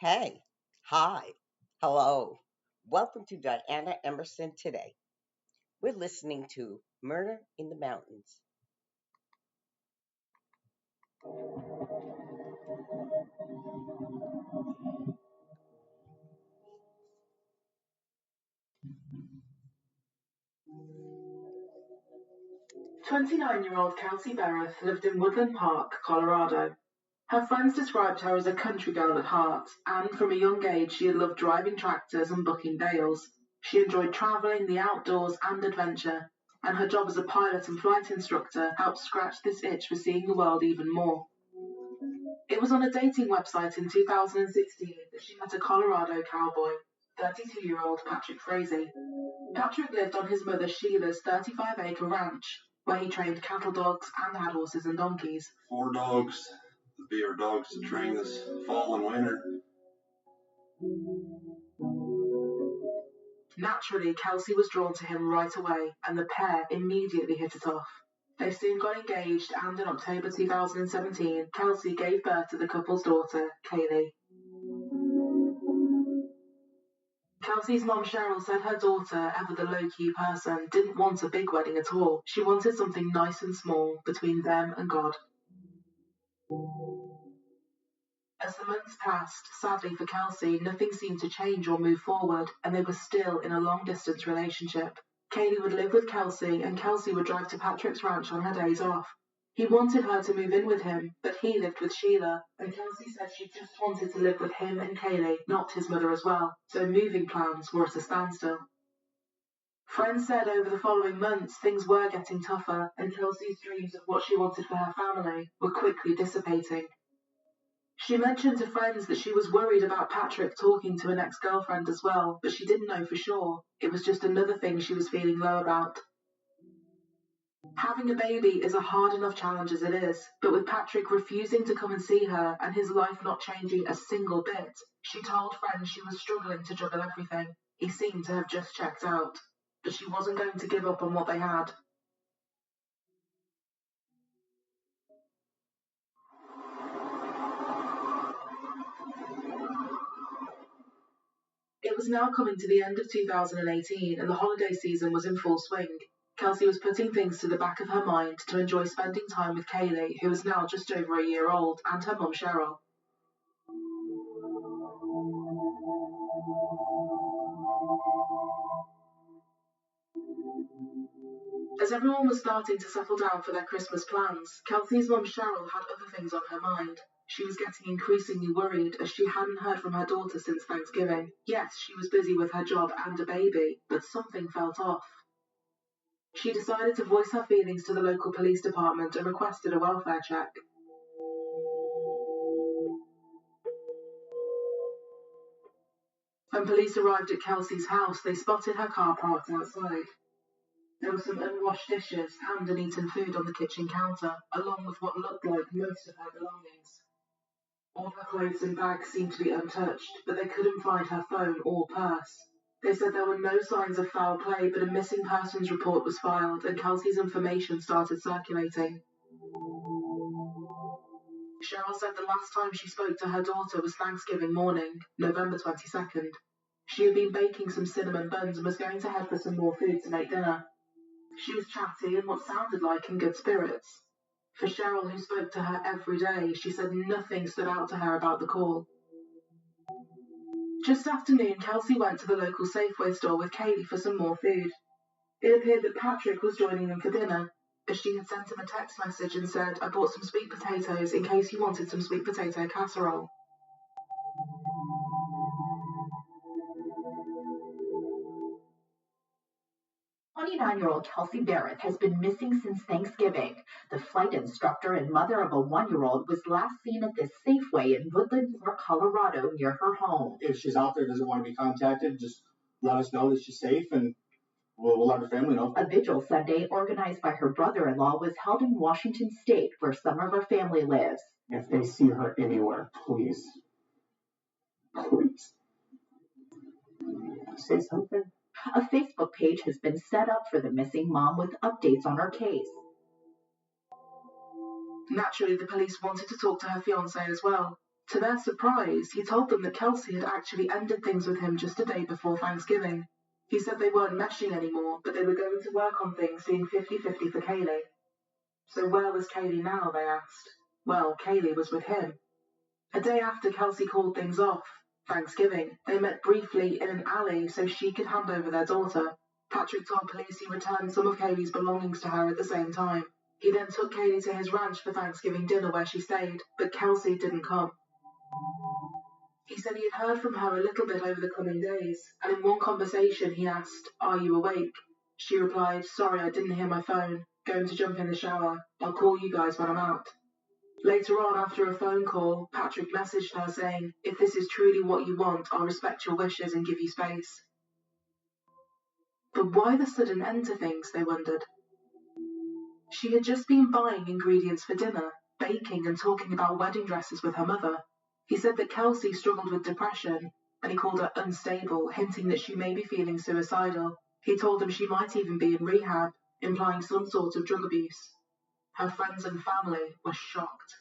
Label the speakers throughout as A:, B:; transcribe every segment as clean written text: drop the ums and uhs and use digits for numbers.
A: Hey, hi, hello. Welcome to Diana Emerson today. We're listening to Murder in the Mountains.
B: 29-year-old Kelsey Bereth lived in Woodland Park, Colorado. Her friends described her as a country girl at heart, and from a young age she had loved driving tractors and bucking bales. She enjoyed traveling, the outdoors, and adventure, and her job as a pilot and flight instructor helped scratch this itch for seeing the world even more. It was on a dating website in 2016 that she met a Colorado cowboy, 32-year-old Patrick Frazee. Patrick lived on his mother Sheila's 35-acre ranch, where he trained cattle dogs and had horses and donkeys.
C: 4 dogs, the beer dogs to train this fall and winter.
B: Naturally, Kelsey was drawn to him right away, and the pair immediately hit it off. They soon got engaged, and in October 2017, Kelsey gave birth to the couple's daughter, Kaylee. Kelsey's mom Cheryl said her daughter, ever the low-key person, didn't want a big wedding at all. She wanted something nice and small between them and God. As the months passed, sadly for Kelsey, nothing seemed to change or move forward, and they were still in a long-distance relationship. Kaylee would live with Kelsey, and Kelsey would drive to Patrick's ranch on her days off. He wanted her to move in with him, but he lived with Sheila, and Kelsey said she just wanted to live with him and Kaylee, not his mother as well, so moving plans were at a standstill. Friends said over the following months things were getting tougher, and Kelsey's dreams of what she wanted for her family were quickly dissipating. She mentioned to friends that she was worried about Patrick talking to an ex-girlfriend as well, but she didn't know for sure. It was just another thing she was feeling low about. Having a baby is a hard enough challenge as it is, but with Patrick refusing to come and see her and his life not changing a single bit, she told friends she was struggling to juggle everything. He seemed to have just checked out, but she wasn't going to give up on what they had. It was now coming to the end of 2018 and the holiday season was in full swing. Kelsey was putting things to the back of her mind to enjoy spending time with Kaylee, who was now just over a year old, and her mum Cheryl. As everyone was starting to settle down for their Christmas plans, Kelsey's mum Cheryl had other things on her mind. She was getting increasingly worried as she hadn't heard from her daughter since Thanksgiving. Yes, she was busy with her job and a baby, but something felt off. She decided to voice her feelings to the local police department and requested a welfare check. When police arrived at Kelsey's house, they spotted her car parked outside. There were some unwashed dishes and uneaten food on the kitchen counter, along with what looked like most of her belongings. All her clothes and bags seemed to be untouched, but they couldn't find her phone or purse. They said there were no signs of foul play, but a missing persons report was filed and Kelsey's information started circulating. Cheryl said the last time she spoke to her daughter was Thanksgiving morning, November 22nd. She had been baking some cinnamon buns and was going to head for some more food to make dinner. She was chatty and what sounded like in good spirits. For Cheryl, who spoke to her every day, she said nothing stood out to her about the call. Just after noon, Kelsey went to the local Safeway store with Kaylee for some more food. It appeared that Patrick was joining them for dinner, as she had sent him a text message and said, "I bought some sweet potatoes in case you wanted some sweet potato casserole."
D: 29-year-old Kelsey Bereth has been missing since Thanksgiving. The flight instructor and mother of a 1-year-old was last seen at this Safeway in Woodland Park, Colorado, near her home.
E: If she's out there and doesn't want to be contacted, just let us know that she's safe and we'll let her family know.
D: A vigil Sunday organized by her brother-in-law was held in Washington State, where some of her family lives.
E: If they see her anywhere, please say something.
D: A Facebook page has been set up for the missing mom with updates on her case.
B: Naturally, the police wanted to talk to her fiancé as well. To their surprise, he told them that Kelsey had actually ended things with him just a day before Thanksgiving. He said they weren't meshing anymore, but they were going to work on things being 50-50 for Kaylee. So where was Kaylee now, they asked. Well, Kaylee was with him. A day after Kelsey called things off, Thanksgiving, they met briefly in an alley so she could hand over their daughter. Patrick told police he returned some of Kaylee's belongings to her at the same time. He then took Kaylee to his ranch for Thanksgiving dinner where she stayed, but Kelsey didn't come. He said he had heard from her a little bit over the coming days, and in one conversation he asked, "Are you awake?" She replied, "Sorry, I didn't hear my phone. Going to jump in the shower. I'll call you guys when I'm out." Later on, after a phone call, Patrick messaged her saying, "If this is truly what you want, I'll respect your wishes and give you space." But why the sudden end to things, they wondered. She had just been buying ingredients for dinner, baking and talking about wedding dresses with her mother. He said that Kelsey struggled with depression, and he called her unstable, hinting that she may be feeling suicidal. He told them she might even be in rehab, implying some sort of drug abuse. Her friends and family were shocked.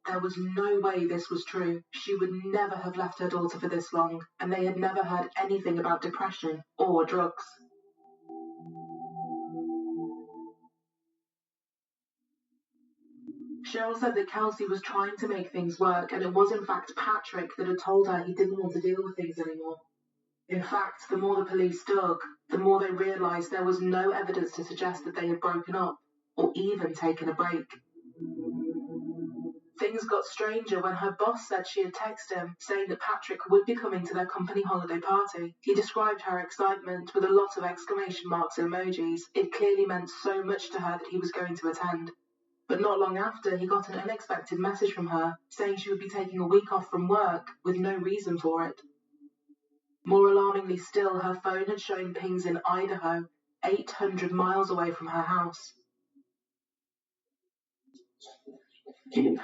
B: There was no way this was true. She would never have left her daughter for this long, and they had never heard anything about depression or drugs. Cheryl said that Kelsey was trying to make things work, and it was in fact Patrick that had told her he didn't want to deal with things anymore. In fact, the more the police dug, the more they realised there was no evidence to suggest that they had broken up, or even taken a break. Things got stranger when her boss said she had texted him, saying that Patrick would be coming to their company holiday party. He described her excitement with a lot of exclamation marks and emojis. It clearly meant so much to her that he was going to attend. But not long after, he got an unexpected message from her, saying she would be taking a week off from work, with no reason for it. More alarmingly still, her phone had shown pings in Idaho, 800 miles away from her house.
F: Good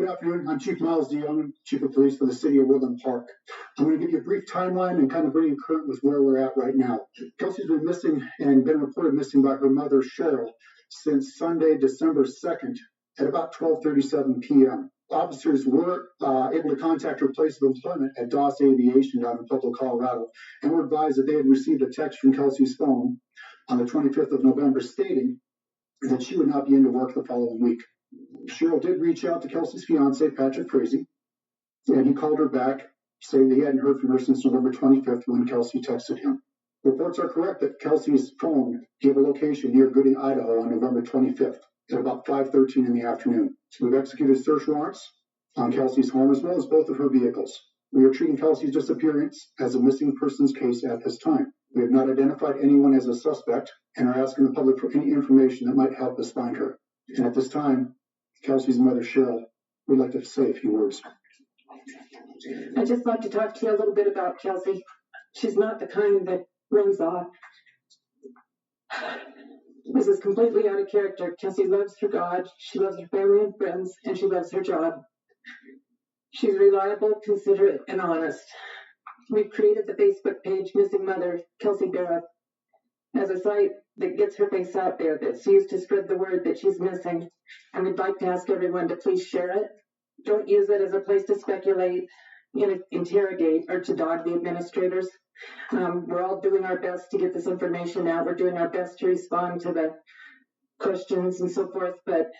F: afternoon. I'm Chief Miles DeYoung, Chief of Police for the City of Woodland Park. I'm going to give you a brief timeline and kind of bring you current with where we're at right now. Kelsey's been missing and been reported missing by her mother, Cheryl, since Sunday, December 2nd at about 12:37 p.m. Officers were able to contact her place of employment at Doss Aviation down in Pueblo, Colorado, and were advised that they had received a text from Kelsey's phone on the 25th of November stating that she would not be into work the following week. Cheryl did reach out to Kelsey's fiance, Patrick Frazee, and he called her back, saying that he hadn't heard from her since November 25th when Kelsey texted him. Reports are correct that Kelsey's phone gave a location near Gooding, Idaho on November 25th at about 5:13 in the afternoon. So we've executed search warrants on Kelsey's home as well as both of her vehicles. We are treating Kelsey's disappearance as a missing persons case at this time. We have not identified anyone as a suspect and are asking the public for any information that might help us find her. And at this time, Kelsey's mother, Cheryl, would like to say a few words.
G: I'd just like to talk to you a little bit about Kelsey. She's not the kind that runs off. This is completely out of character. Kelsey loves her God, she loves her family and friends, and she loves her job. She's reliable, considerate, and honest. We've created the Facebook page Missing Mother, Kelsey Barrett, as a site that gets her face out there, that's used to spread the word that she's missing. And we'd like to ask everyone to please share it. Don't use it as a place to speculate, interrogate, or to dog the administrators. We're all doing our best to get this information out. We're doing our best to respond to the questions and so forth, but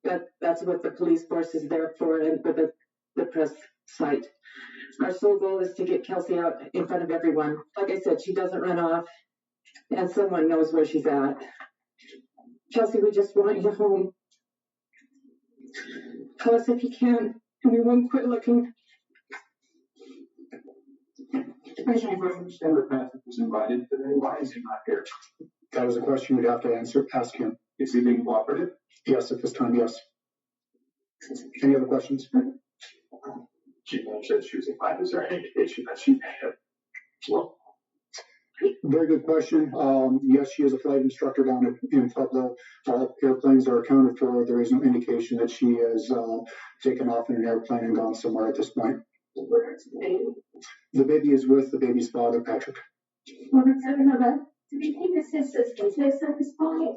G: that's what the police force is there for, and for the press site. Our sole goal is to get Kelsey out in front of everyone. Like I said, she doesn't run off, and someone knows where she's at. Kelsey, we just want you home. Call us if you can, and we won't quit looking.
E: Commissioner, if I understand that Patrick was invited today, why is he not here?
F: That was a question you'd have to ask him.
E: Is he being cooperative?
F: Yes, at this time, yes. Any other questions?
E: She said she was invited. Is there any indication that she may have? Well,
F: very good question. Yes, she is a flight instructor down in Pueblo. All airplanes are accounted for. There is no indication that she has taken off in an airplane and gone somewhere at this point.
G: Where's the baby?
F: The baby is with the baby's father, Patrick.
G: What is that about? Do we think this is suspicious at this point?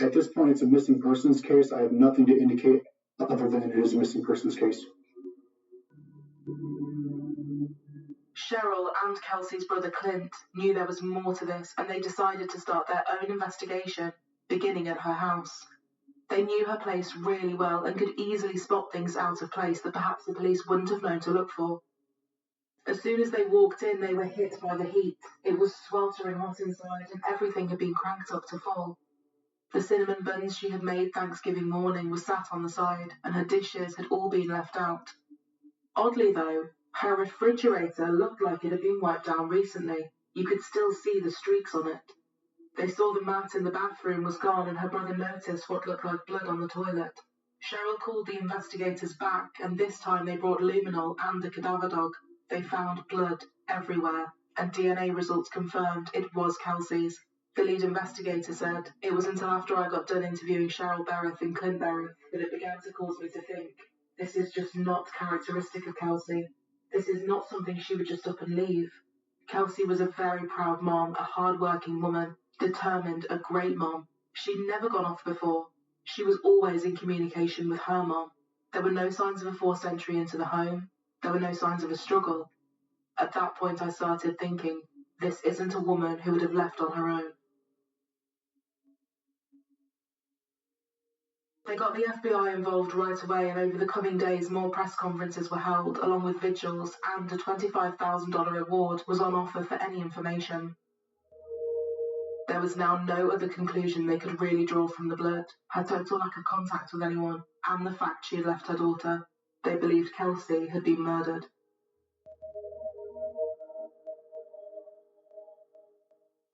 F: At this point, it's a missing persons case. I have nothing to indicate other than it is a missing persons case.
B: Cheryl and Kelsey's brother Clint knew there was more to this, and they decided to start their own investigation, beginning at her house. They knew her place really well and could easily spot things out of place that perhaps the police wouldn't have known to look for. As soon as they walked in, they were hit by the heat. It was sweltering hot inside, and everything had been cranked up to full. The cinnamon buns she had made Thanksgiving morning were sat on the side, and her dishes had all been left out. Oddly, though, her refrigerator looked like it had been wiped down recently. You could still see the streaks on it. They saw the mat in the bathroom was gone, and her brother noticed what looked like blood on the toilet. Cheryl called the investigators back, and this time they brought luminol and the cadaver dog. They found blood everywhere, and DNA results confirmed it was Kelsey's. The lead investigator said, "It was until after I got done interviewing Cheryl Bereth and Clint Bereth that it began to cause me to think, this is just not characteristic of Kelsey. This is not something she would just up and leave." Kelsey was a very proud mom, a hard-working woman, determined, a great mom. She'd never gone off before. She was always in communication with her mom. There were no signs of a forced entry into the home. There were no signs of a struggle. At that point, I started thinking, this isn't a woman who would have left on her own. They got the FBI involved right away, and over the coming days, more press conferences were held, along with vigils, and a $25,000 reward was on offer for any information. There was now no other conclusion they could really draw from the blood, her total lack of contact with anyone, and the fact she had left her daughter. They believed Kelsey had been murdered.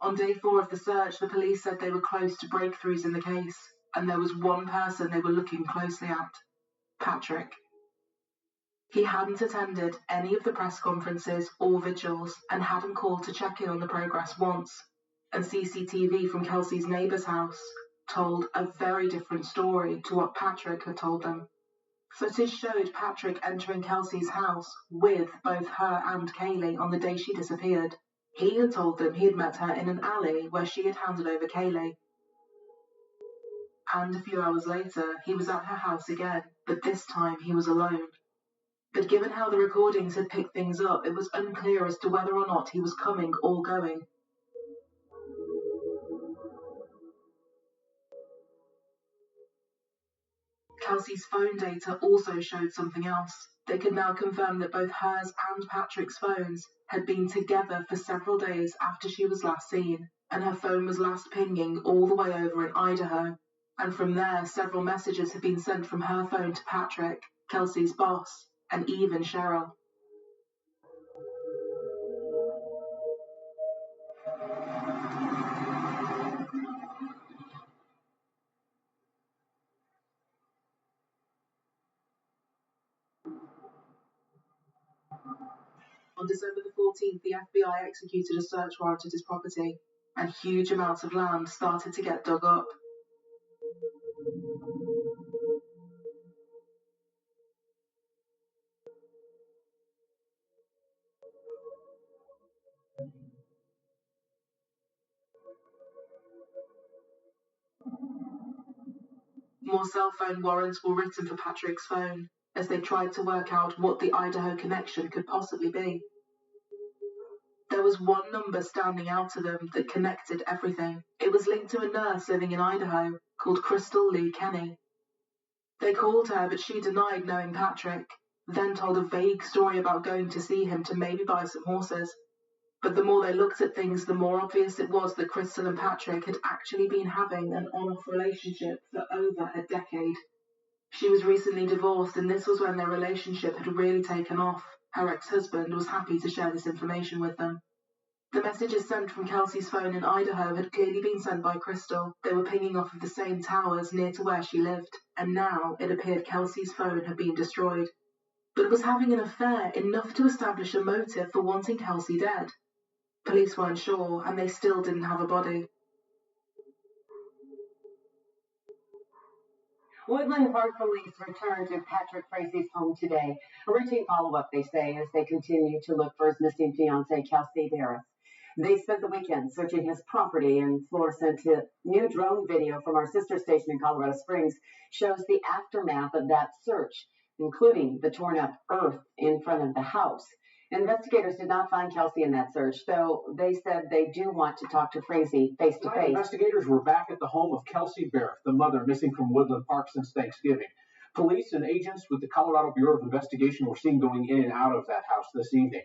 B: On day 4 of the search, the police said they were close to breakthroughs in the case, and there was one person they were looking closely at: Patrick. He hadn't attended any of the press conferences or vigils and hadn't called to check in on the progress once, and CCTV from Kelsey's neighbour's house told a very different story to what Patrick had told them. Footage showed Patrick entering Kelsey's house with both her and Kaylee on the day she disappeared. He had told them he had met her in an alley where she had handed over Kaylee. And a few hours later, he was at her house again, but this time he was alone. But given how the recordings had picked things up, it was unclear as to whether or not he was coming or going. Kelsey's phone data also showed something else. They could now confirm that both hers and Patrick's phones had been together for several days after she was last seen, and her phone was last pinging all the way over in Idaho. And from there, several messages had been sent from her phone to Patrick, Kelsey's boss, and even Cheryl. On December the 14th, the FBI executed a search warrant at his property, and huge amounts of land started to get dug up. More cell phone warrants were written for Patrick's phone, as they tried to work out what the Idaho connection could possibly be. There was one number standing out to them that connected everything. It was linked to a nurse living in Idaho called Crystal Lee Kenny. They called her, but she denied knowing Patrick, then told a vague story about going to see him to maybe buy some horses. But the more they looked at things, the more obvious it was that Crystal and Patrick had actually been having an on-off relationship for over a decade. She was recently divorced, and this was when their relationship had really taken off. Her ex-husband was happy to share this information with them. The messages sent from Kelsey's phone in Idaho had clearly been sent by Crystal. They were pinging off of the same towers near to where she lived, and now it appeared Kelsey's phone had been destroyed. But was having an affair enough to establish a motive for wanting Kelsey dead? Police weren't sure, and they still didn't have a body.
H: Woodland Park Police returned to Patrick Tracy's home today. A routine follow-up, they say, as they continue to look for his missing fiancée, Kelsey Bereth. They spent the weekend searching his property, and Flora sent a new drone video from our sister station in Colorado Springs shows the aftermath of that search, including the torn-up earth in front of the house. Investigators did not find Kelsey in that search, though they said they do want to talk to Frazee face to face.
I: Investigators were back at the home of Kelsey Barrett, the mother missing from Woodland Park since Thanksgiving. Police and agents with the Colorado Bureau of Investigation were seen going in and out of that house this evening.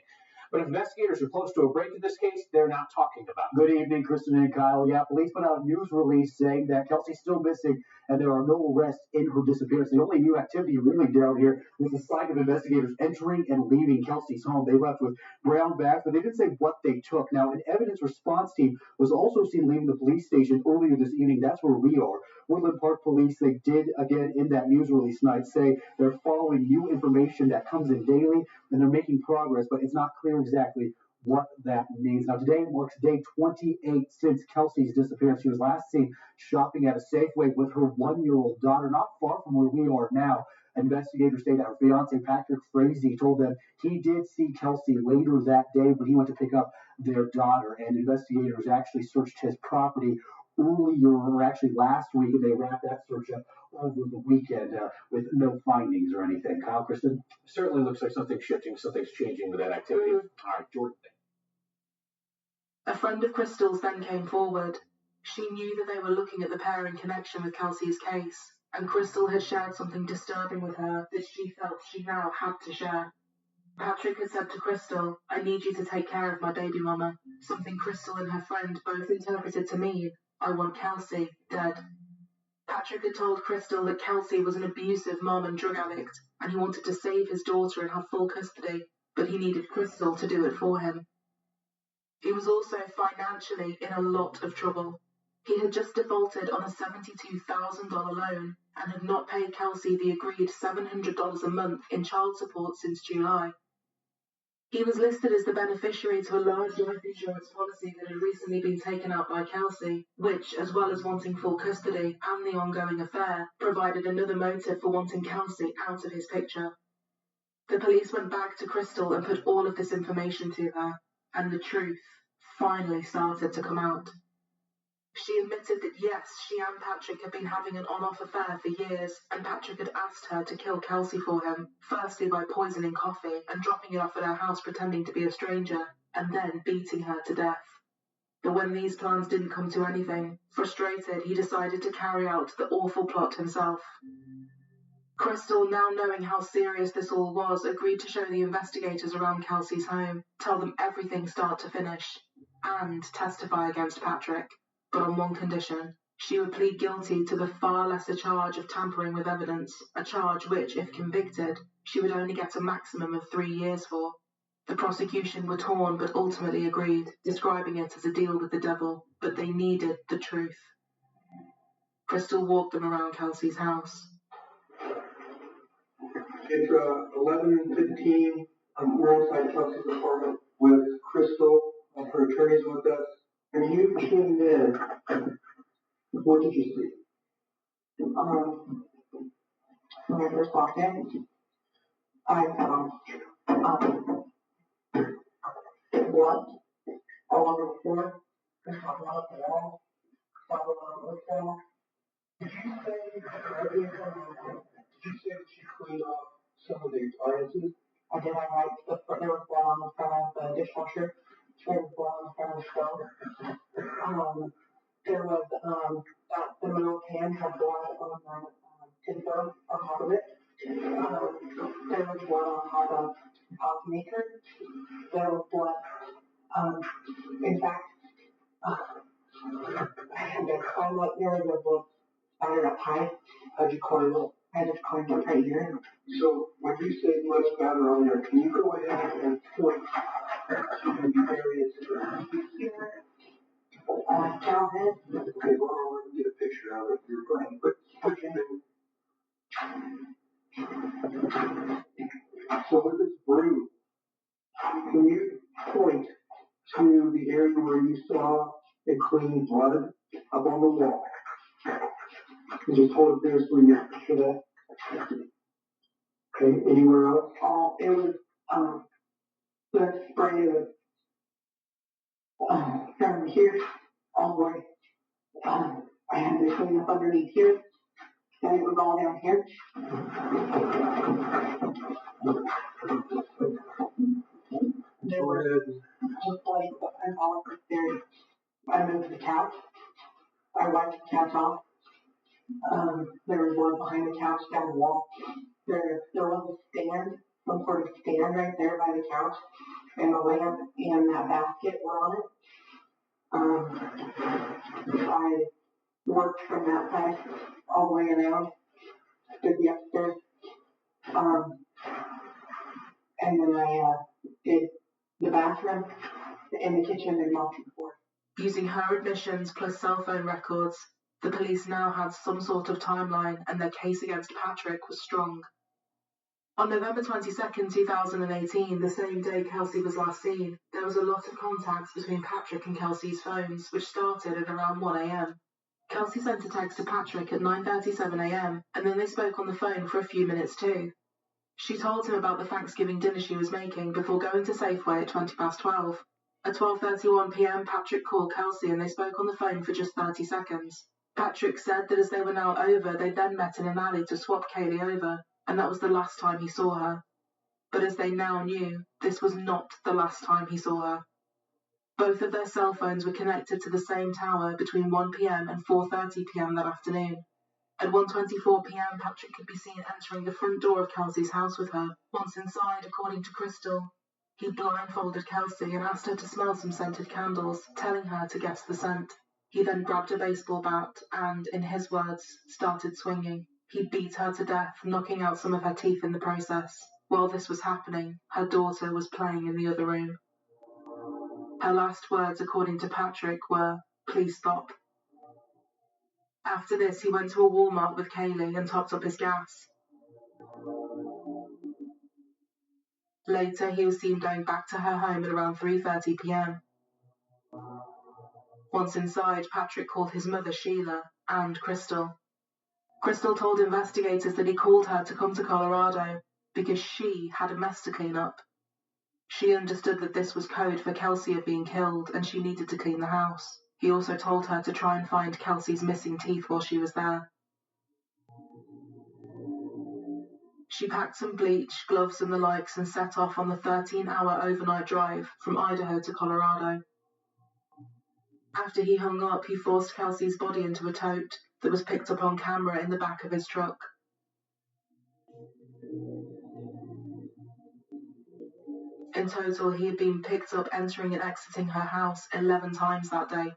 I: But investigators are close to a break in this case they're not talking about.
J: Good evening, Kristen and Kyle. Yeah, police put out a news release saying that Kelsey's still missing and there are no arrests in her disappearance. The only new activity really down here was the sight of investigators entering and leaving Kelsey's home. They left with brown bags, but they didn't say what they took. Now, an evidence response team was also seen leaving the police station earlier this evening. That's where we are. Woodland Park Police, they did, again, in that news release tonight, say they're following new information that comes in daily, and they're making progress, but it's not clear exactly what that means. Now, today marks day 28 since Kelsey's disappearance. She was last seen shopping at a Safeway with her one-year-old daughter, not far from where we are now. Investigators say that her fiance, Patrick Frazee, told them he did see Kelsey later that day when he went to pick up their daughter, and investigators actually searched his property earlier, or actually last week, and they wrapped that search up over the weekend with no findings or anything. Kyle, Kristen?
I: Certainly looks like something's shifting, something's changing with that activity. All right, Jordan.
B: A friend of Crystal's then came forward. She knew that they were looking at the pair in connection with Kelsey's case, and Crystal had shared something disturbing with her that she felt she now had to share. Patrick had said to Crystal, "I need you to take care of my baby mama," something Crystal and her friend both interpreted to mean, "I want Kelsey dead." Patrick had told Crystal that Kelsey was an abusive mom and drug addict, and he wanted to save his daughter and have full custody, but he needed Crystal to do it for him. He was also financially in a lot of trouble. He had just defaulted on a $72,000 loan and had not paid Kelsey the agreed $700 a month in child support since July. He was listed as the beneficiary to a large life insurance policy that had recently been taken out by Kelsey, which, as well as wanting full custody and the ongoing affair, provided another motive for wanting Kelsey out of his picture. The police went back to Crystal and put all of this information to her, and the truth finally started to come out. She admitted that yes, she and Patrick had been having an on-off affair for years, and Patrick had asked her to kill Kelsey for him, firstly by poisoning coffee and dropping it off at her house pretending to be a stranger, and then beating her to death. But when these plans didn't come to anything, frustrated, he decided to carry out the awful plot himself. Crystal, now knowing how serious this all was, agreed to show the investigators around Kelsey's home, tell them everything start to finish, and testify against Patrick. But on one condition: she would plead guilty to the far lesser charge of tampering with evidence, a charge which, if convicted, she would only get a maximum of 3 years for. The prosecution were torn but ultimately agreed, describing it as a deal with the devil, but they needed the truth. Crystal walked them around Kelsey's house.
K: It's 11:15. We're inside Kelsey's apartment with Crystal. Her attorney's with us. And you came in. What did you see?
L: When I first walked in, I found blood all over the floor. There's blood on the wall. Saw blood on the floor.
K: Did you say that she cleaned off some of the appliances?
L: I did. I wiped there was blood on the front of the dishwasher. There was blood on the front of the stove. There was the middle pan had blood on the tinfoil on top of it. There was blood on top of the coffee maker. There was blood. In fact, I had to climb up. There was a blood spattered up high.
K: How'd you climb up?
L: I had to climb up right here.
K: So when you say blood spatter on there, can you go ahead and point to the areas
L: here? Down head.
K: Okay, well, I want to get a picture of it. You're going to put your name. So with this broom, can you point to the area where you saw a clean blood up on the wall? And just hold it there so we get a picture of that. Okay, anywhere else?
L: It was the spray of from here all the way. I had to clean up underneath here, and it was all down here.
K: ahead.
L: Just like what I'm all there. I moved the couch. I wiped the couch off. There was one behind the couch down the wall. There was a stand, some sort of stand right there by the couch, and the lamp and that basket were on it. I worked from that side all the way around to the upstairs. And then I did the bathroom and the kitchen and mopped the floor.
B: Using her admissions plus cell phone records, the police now had some sort of timeline and their case against Patrick was strong. On November 22nd, 2018, the same day Kelsey was last seen, there was a lot of contacts between Patrick and Kelsey's phones, which started at around 1 a.m. Kelsey sent a text to Patrick at 9:37 a.m. and then they spoke on the phone for a few minutes too. She told him about the Thanksgiving dinner she was making before going to Safeway at 12:20. At 12:31 p.m, Patrick called Kelsey and they spoke on the phone for just 30 seconds. Patrick said that as they were now over, they then met in an alley to swap Kaylee over, and that was the last time he saw her. But as they now knew, this was not the last time he saw her. Both of their cell phones were connected to the same tower between 1 p.m. and 4:30 p.m. that afternoon. At 1:24 p.m, Patrick could be seen entering the front door of Kelsey's house with her. Once inside, according to Crystal, he blindfolded Kelsey and asked her to smell some scented candles, telling her to guess the scent. He then grabbed a baseball bat and, in his words, started swinging. He beat her to death, knocking out some of her teeth in the process. While this was happening, her daughter was playing in the other room. Her last words, according to Patrick, were, "Please stop." After this, he went to a Walmart with Kaylee and topped up his gas. Later, he was seen going back to her home at around 3:30 p.m. Once inside, Patrick called his mother Sheila and Crystal. Crystal told investigators that he called her to come to Colorado because she had a mess to clean up. She understood that this was code for Kelsey being killed and she needed to clean the house. He also told her to try and find Kelsey's missing teeth while she was there. She packed some bleach, gloves and the likes and set off on the 13-hour overnight drive from Idaho to Colorado. After he hung up, he forced Kelsey's body into a tote that was picked up on camera in the back of his truck. In total, he had been picked up entering and exiting her house 11 times that day.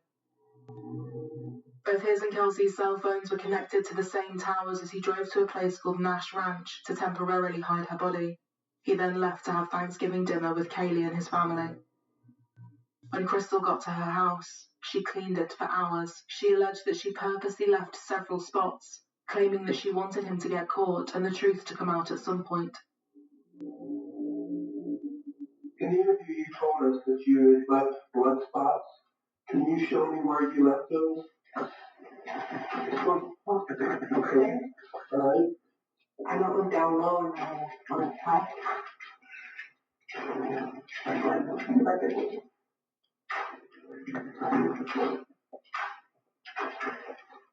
B: Both his and Kelsey's cell phones were connected to the same towers as he drove to a place called Nash Ranch to temporarily hide her body. He then left to have Thanksgiving dinner with Kaylee and his family. When Crystal got to her house, she cleaned it for hours. She alleged that she purposely left several spots, claiming that she wanted him to get caught and the truth to come out at some point.
K: In the interview, you told us that you had left blood spots. Can you show me where you left those? Okay. All right.
L: I got them down low on the top.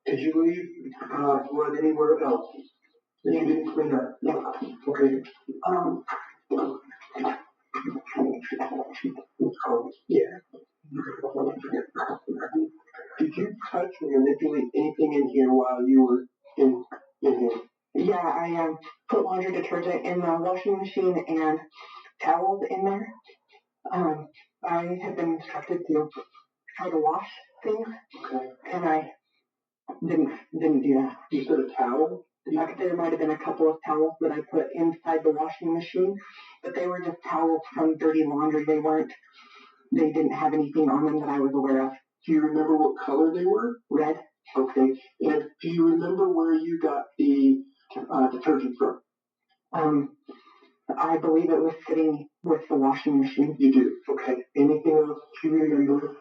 K: Did you leave blood anywhere else that you didn't clean up?
L: No.
K: Okay. Yeah. Did you touch or manipulate anything in here while you were in here?
L: Yeah, I put laundry detergent in the washing machine and towels in there. I had been instructed to try to wash things, and I didn't do that.
K: You said a towel?
L: There might have been a couple of towels that I put inside the washing machine, but they were just towels from dirty laundry. They didn't have anything on them that I was aware of.
K: Do you remember what color they were?
L: Red.
K: Okay. And do you remember where you got the detergent from?
L: I believe it was sitting with the washing machine.
K: You do? Okay. Anything else you remember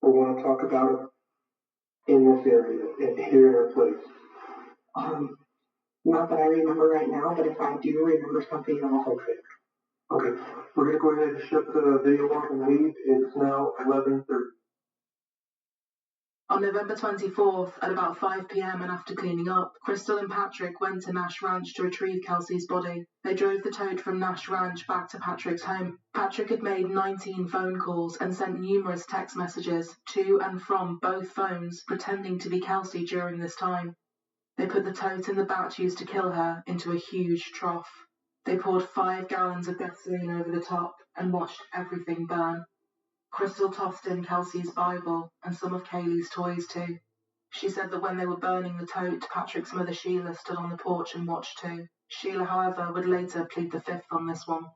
K: or want to talk about in this area, here in our place?
L: Not that I remember right now, but if I do remember something, I'll...
K: Okay. Okay. We're going to go ahead and shut the video off and leave. It's now 11:30.
B: On November 24th, at about 5 p.m. and after cleaning up, Crystal and Patrick went to Nash Ranch to retrieve Kelsey's body. They drove the tote from Nash Ranch back to Patrick's home. Patrick had made 19 phone calls and sent numerous text messages to and from both phones, pretending to be Kelsey during this time. They put the tote in the batch used to kill her into a huge trough. They poured 5 gallons of gasoline over the top and watched everything burn. Crystal tossed in Kelsey's Bible and some of Kaylee's toys too. She said that when they were burning the tote, Patrick's mother Sheila stood on the porch and watched too. Sheila, however, would later plead the fifth on this one.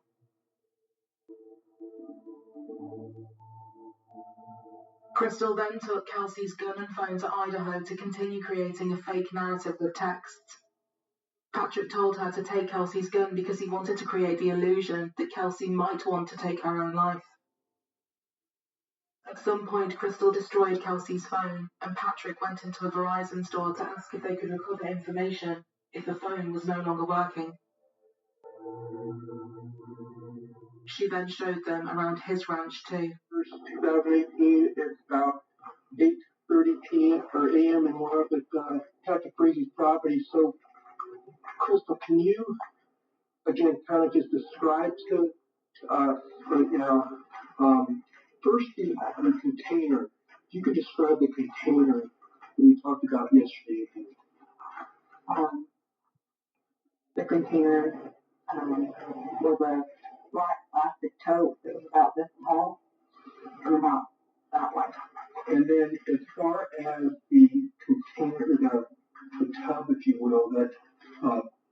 B: Crystal then took Kelsey's gun and phone to Idaho to continue creating a fake narrative with texts. Patrick told her to take Kelsey's gun because he wanted to create the illusion that Kelsey might want to take her own life. At some point, Crystal destroyed Kelsey's phone, and Patrick went into a Verizon store to ask if they could recover information if the phone was no longer working. She then showed them around his ranch too.
K: 2018, it's about 8:30 p.m. or a.m. and we're up at Patrick Frazie's property. So, Crystal, can you again kind of just describe to us right now? First, the container. If you could describe the container that we talked about yesterday.
L: The container was a black plastic tote that was about this tall and about that wide.
K: And then, as far as the container, the tub, if you will,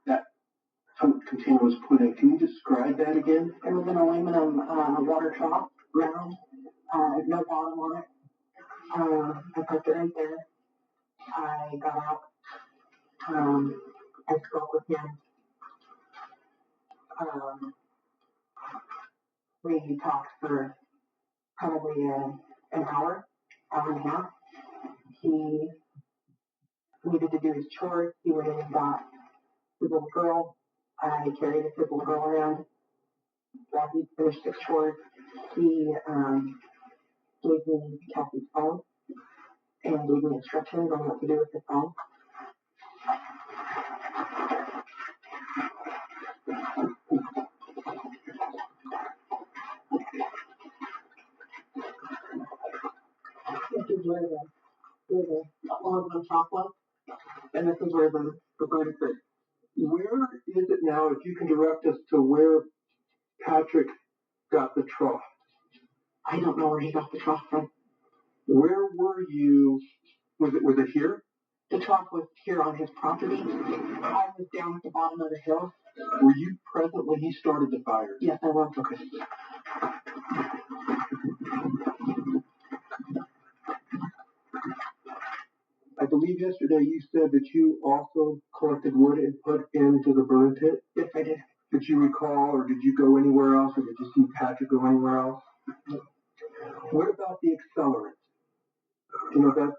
K: that tote container was put in, can you describe that again?
L: It was an aluminum water trough, round, no bottom on it. I put it right there. I got out and spoke with him. We talked for probably an hour and a half. He needed to do his chores. He went in and got his little girl. I carried his little girl around while he finished his chores. He gave me Kelsey's phone and gave me instructions on what to do with the phone. This is where the aluminum top was, and this is where the phone is.
K: Where is it now, if you can direct us to where Patrick got the trough?
L: I don't know where he got the trough from.
K: Where were you? Was it here?
L: The trough was here on his property. I was down at the bottom of the hill.
K: Were you present when he started the fire?
L: Yes, I was.
K: Okay. I believe yesterday you said that you also collected wood and put into the burn pit.
L: Yes, I did.
K: Did you recall, or did you go anywhere else, or did you see Patrick go anywhere else? What about the accelerant? You know that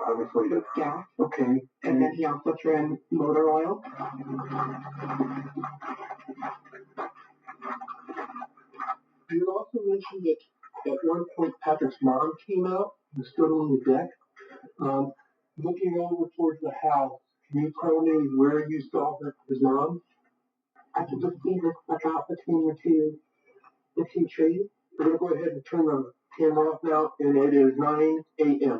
K: obviously
L: It's gas.
K: Okay.
L: And then he also threw in motor oil.
K: You also mentioned that at one point Patrick's mom came out and stood on the deck. Looking over towards the house, can you tell me where you saw his mom?
L: I can just see her stuck out between the two trees.
K: We're going to go ahead and turn the camera off now, and it is 9 a.m.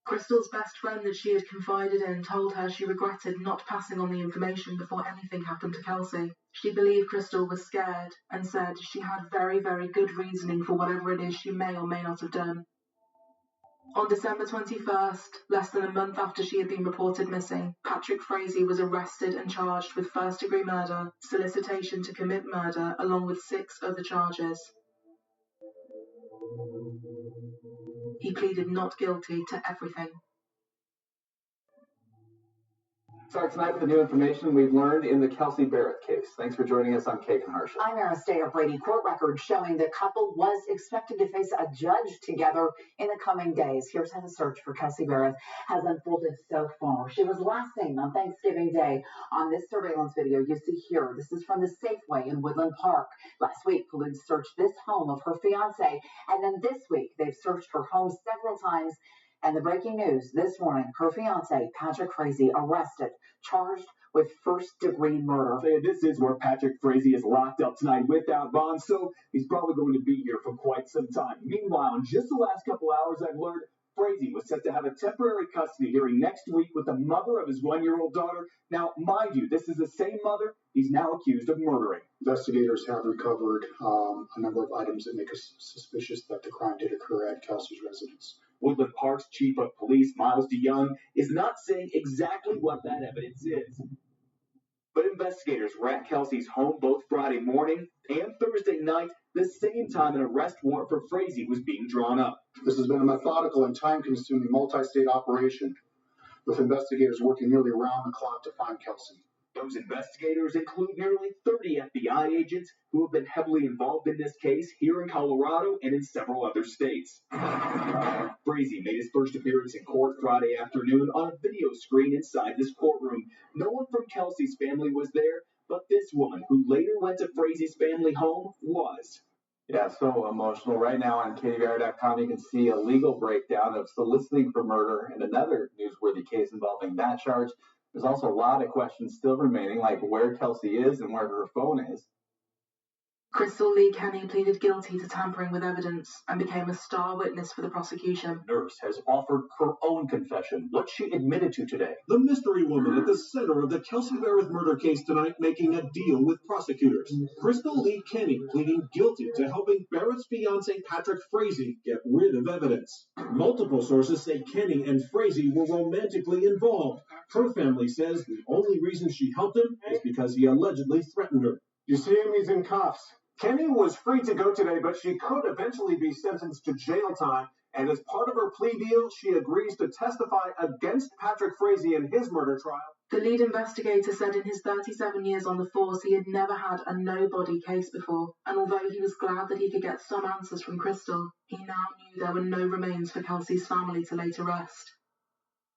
B: Crystal's best friend that she had confided in told her she regretted not passing on the information before anything happened to Kelsey. She believed Crystal was scared and said she had very, very good reasoning for whatever it is she may or may not have done. On December 21st, less than a month after she had been reported missing, Patrick Frazee was arrested and charged with first-degree murder, solicitation to commit murder, along with 6 other charges. He pleaded not guilty to everything.
I: Start tonight with the new information we've learned in the Kelsey Barrett case. Thanks for joining us. I'm Kagan Harsha.
D: I'm Aristaea Brady. Court records showing the couple was expected to face a judge together in the coming days. Here's how the search for Kelsey Barrett has unfolded so far. She was last seen on Thanksgiving Day on this surveillance video you see here. This is from the Safeway in Woodland Park. Last week, police searched this home of her fiance, and then this week they've searched her home several times. And the breaking news this morning, her fiance, Patrick Frazee, arrested, charged with first-degree murder.
J: This is where Patrick Frazee is locked up tonight without bond, so he's probably going to be here for quite some time. Meanwhile, in just the last couple hours, I've learned Frazee was set to have a temporary custody hearing next week with the mother of his one-year-old daughter. Now, mind you, this is the same mother he's now accused of murdering.
F: Investigators have recovered a number of items that make us suspicious that the crime did occur at Kelsey's residence.
J: Woodland Park's Chief of Police, Miles DeYoung, is not saying exactly what that evidence is. But investigators were at Kelsey's home both Friday morning and Thursday night, the same time an arrest warrant for Frazee was being drawn up.
F: This has been a methodical and time-consuming multi-state operation, with investigators working nearly around the clock to find Kelsey.
J: Those investigators include nearly 30 FBI agents who have been heavily involved in this case here in Colorado and in several other states. Frazee made his first appearance in court Friday afternoon on a video screen inside this courtroom. No one from Kelsey's family was there, but this woman, who later went to Frazee's family home, was.
I: Yeah, so emotional. Right now on KVR.com, you can see a legal breakdown of soliciting for murder and another newsworthy case involving that charge. There's also a lot of questions still remaining, like where Kelsey is and where her phone is.
B: Crystal Lee Kenny pleaded guilty to tampering with evidence and became a star witness for the prosecution.
J: Nurse has offered her own confession, what she admitted to today.
M: The mystery woman at the center of the Kelsey Barrett murder case tonight making a deal with prosecutors. Crystal Lee Kenny pleading guilty to helping Barrett's fiancé Patrick Frazee get rid of evidence. Multiple sources say Kenny and Frazee were romantically involved. Her family says the only reason she helped him is because he allegedly threatened her.
I: You see him, he's in cuffs. Kenny was free to go today, but she could eventually be sentenced to jail time. And as part of her plea deal, she agrees to testify against Patrick Frazee in his murder trial.
B: The lead investigator said in his 37 years on the force he had never had a no-body case before, and although he was glad that he could get some answers from Crystal, he now knew there were no remains for Kelsey's family to lay to rest.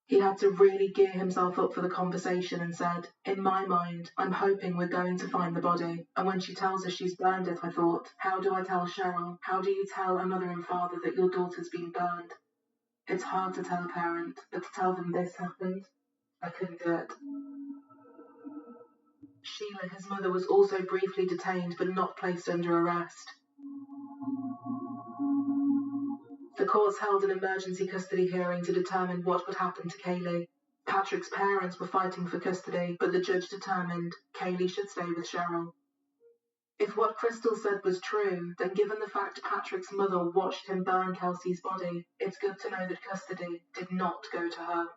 B: He had to really gear himself up for the conversation and said, "In my mind, I'm hoping we're going to find the body. And when she tells us she's burned it, I thought, how do I tell Cheryl? How do you tell a mother and father that your daughter's been burned? It's hard to tell a parent, but to tell them this happened, I couldn't do it." Sheila, his mother, was also briefly detained but not placed under arrest. The courts held an emergency custody hearing to determine what would happen to Kaylee. Patrick's parents were fighting for custody, but the judge determined Kaylee should stay with Cheryl. If what Crystal said was true, then given the fact Patrick's mother watched him burn Kelsey's body, it's good to know that custody did not go to her.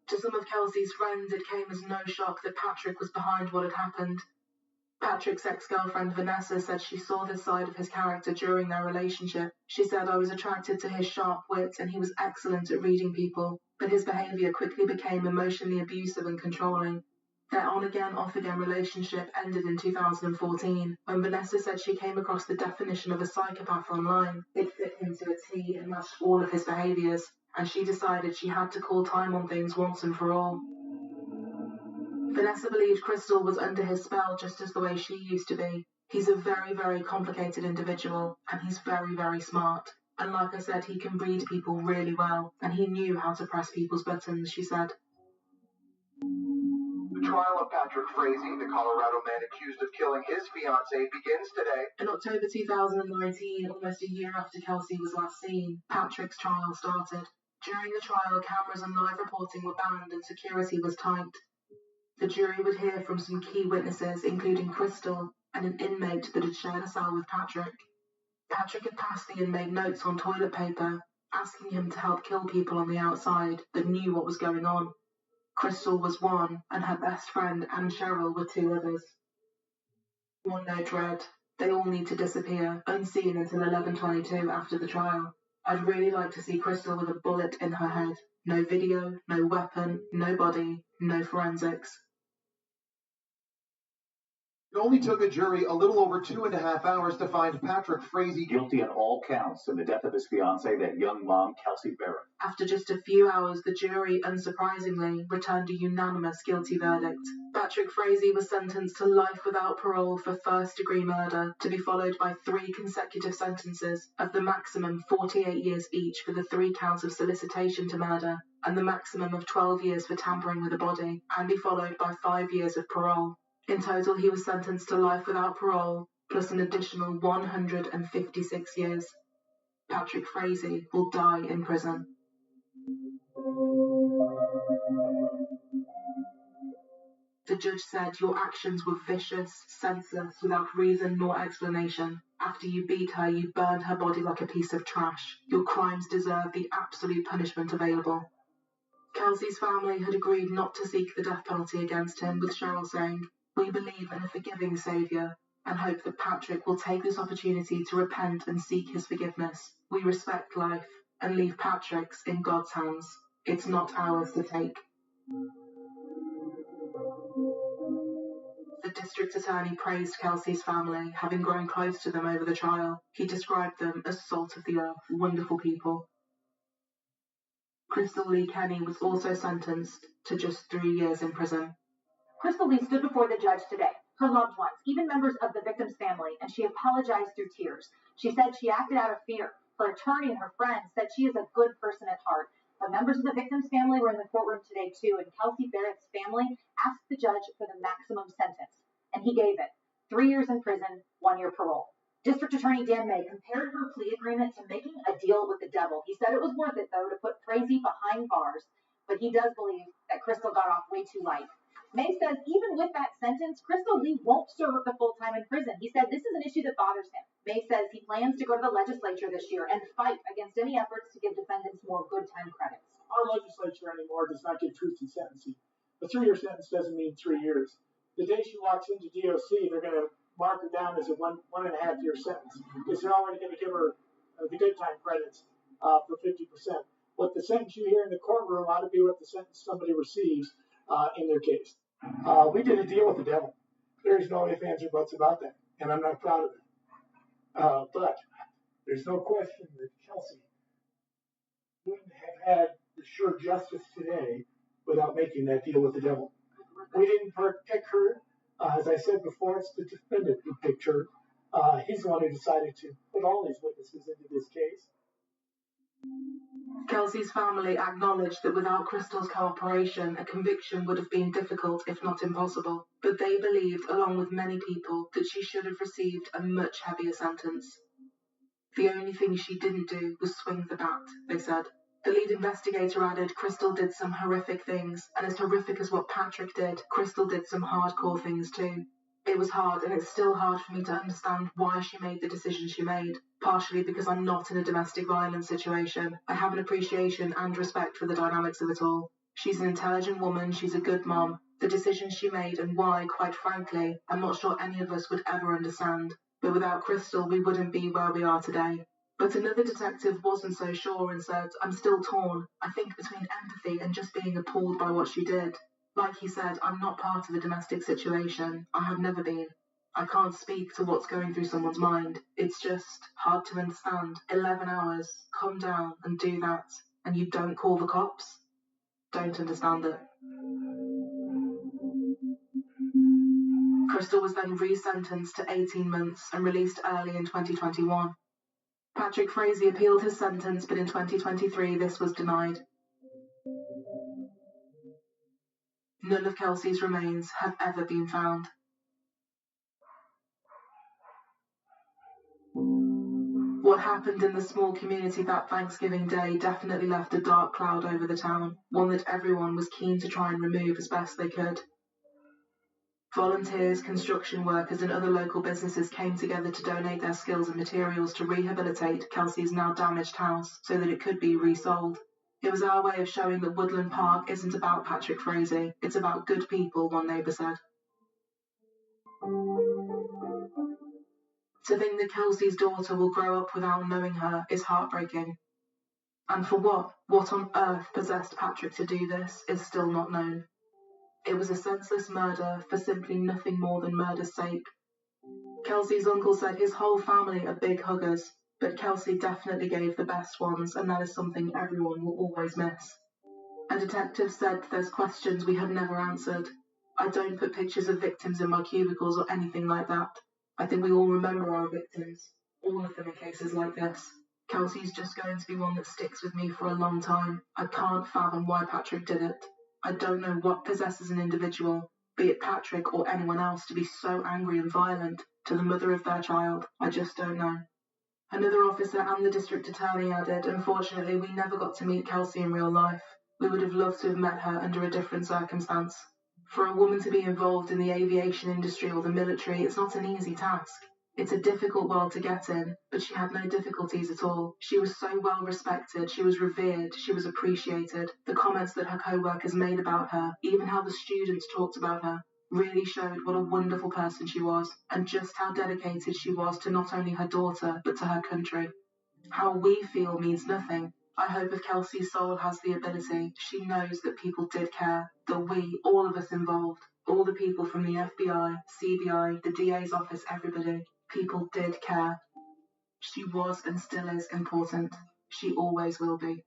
B: To some of Kelsey's friends, it came as no shock that Patrick was behind what had happened. Patrick's ex-girlfriend Vanessa said she saw this side of his character during their relationship. She said, "I was attracted to his sharp wit and he was excellent at reading people, but his behavior quickly became emotionally abusive and controlling." Their on-again, off-again relationship ended in 2014, when Vanessa said she came across the definition of a psychopath online. It fit him to a T and matched all of his behaviors, and she decided she had to call time on things once and for all. Vanessa believed Crystal was under his spell just as the way she used to be. He's a very, very complicated individual, and he's very, very smart. And like I said, he can read people really well, and he knew how to press people's buttons, she said.
N: The trial of Patrick Frazee, the Colorado man accused of killing his fiancée, begins today.
B: In October 2019, almost a year after Kelsey was last seen, Patrick's trial started. During the trial, cameras and live reporting were banned and security was tight. The jury would hear from some key witnesses, including Crystal and an inmate that had shared a cell with Patrick. Patrick had passed the inmate notes on toilet paper, asking him to help kill people on the outside that knew what was going on. Crystal was one, and her best friend and Cheryl were two others. One note read, "They all need to disappear, unseen until 11:22 after the trial. I'd really like to see Crystal with a bullet in her head. No video, no weapon, no body, no forensics.
N: It only took a jury a little over 2.5 hours to find Patrick Frazee
J: guilty on all counts in the death of his fiancée, that young mom, Kelsey Barrett.
B: After just a few hours, the jury, unsurprisingly, returned a unanimous guilty verdict. Patrick Frazee was sentenced to life without parole for first-degree murder, to be followed by 3 consecutive sentences of the maximum 48 years each for the 3 counts of solicitation to murder, and the maximum of 12 years for tampering with a body, and be followed by 5 years of parole. In total, he was sentenced to life without parole, plus an additional 156 years. Patrick Frazee will die in prison. The judge said, "Your actions were vicious, senseless, without reason nor explanation. After you beat her, you burned her body like a piece of trash. Your crimes deserve the absolute punishment available." Kelsey's family had agreed not to seek the death penalty against him, with Cheryl saying, "We believe in a forgiving Saviour and hope that Patrick will take this opportunity to repent and seek his forgiveness. We respect life and leave Patrick's in God's hands. It's not ours to take." The district attorney praised Kelsey's family, having grown close to them over the trial. He described them as salt of the earth, wonderful people. Crystal Lee Kenny was also sentenced to just 3 years in prison.
D: Crystal Lee stood before the judge today. Her loved ones, even members of the victim's family, and she apologized through tears. She said she acted out of fear. Her attorney and her friends said she is a good person at heart. But members of the victim's family were in the courtroom today too, and Kelsey Barrett's family asked the judge for the maximum sentence, and he gave it. 3 years in prison, 1 year parole. District Attorney Dan May compared her plea agreement to making a deal with the devil. He said it was worth it, though, to put Frazee behind bars, but he does believe that Crystal got off way too light. May says even with that sentence, Crystal Lee won't serve the full time in prison. He said this is an issue that bothers him. May says he plans to go to the legislature this year and fight against any efforts to give defendants more good time credits.
O: Our legislature anymore does not give truth in sentencing. A 3-year sentence doesn't mean 3 years. The day she walks into DOC, they're going to mark her down as a 1.5 year sentence because they're already going to give her the good time credits for 50%. What the sentence you hear in the courtroom ought to be what the sentence somebody receives in their case. We did a deal with the devil. There's no ifs, ands, or buts about that, and I'm not proud of it. But there's no question that Kelsey wouldn't have had the sure justice today without making that deal with the devil. We didn't pick her. As I said before, it's the defendant who picked her. He's the one who decided to put all these witnesses into this case.
B: Kelsey's family acknowledged that without Crystal's cooperation, a conviction would have been difficult, if not impossible. But they believed, along with many people, that she should have received a much heavier sentence. The only thing she didn't do was swing the bat, they said. The lead investigator added Crystal did some horrific things, and as horrific as what Patrick did, Crystal did some hardcore things too. It was hard, and it's still hard for me to understand why she made the decision she made, partially because I'm not in a domestic violence situation. I have an appreciation and respect for the dynamics of it all. She's an intelligent woman, she's a good mom. The decisions she made and why, quite frankly, I'm not sure any of us would ever understand. But without Crystal, we wouldn't be where we are today. But another detective wasn't so sure and said, I'm still torn, I think between empathy and just being appalled by what she did. Like he said, I'm not part of a domestic situation. I have never been. I can't speak to what's going through someone's mind. It's just hard to understand. 11 hours, come down and do that, and you don't call the cops? Don't understand it. Crystal was then resentenced to 18 months and released early in 2021. Patrick Frazee appealed his sentence, but in 2023 this was denied. None of Kelsey's remains have ever been found. What happened in the small community that Thanksgiving Day definitely left a dark cloud over the town, one that everyone was keen to try and remove as best they could. Volunteers, construction workers and other local businesses came together to donate their skills and materials to rehabilitate Kelsey's now damaged house so that it could be resold. It was our way of showing that Woodland Park isn't about Patrick Frazee, it's about good people, one neighbour said. To think that Kelsey's daughter will grow up without knowing her is heartbreaking. And for what? What on earth possessed Patrick to do this is still not known. It was a senseless murder for simply nothing more than murder's sake. Kelsey's uncle said his whole family are big huggers, but Kelsey definitely gave the best ones, and that is something everyone will always miss. A detective said there's questions we have never answered. I don't put pictures of victims in my cubicles or anything like that. I think we all remember our victims, all of them in cases like this. Kelsey's just going to be one that sticks with me for a long time. I can't fathom why Patrick did it. I don't know what possesses an individual, be it Patrick or anyone else, to be so angry and violent to the mother of their child. I just don't know. Another officer and the district attorney added, unfortunately, we never got to meet Kelsey in real life. We would have loved to have met her under a different circumstance. For a woman to be involved in the aviation industry or the military, it's not an easy task. It's a difficult world to get in, but she had no difficulties at all. She was so well respected, she was revered, she was appreciated. The comments that her co-workers made about her, even how the students talked about her, really showed what a wonderful person she was, and just how dedicated she was to not only her daughter, but to her country. How we feel means nothing. I hope if Kelsey's soul has the ability, she knows that people did care, that we, all of us involved, all the people from the FBI, CBI, the DA's office, everybody, people did care. She was and still is important. She always will be.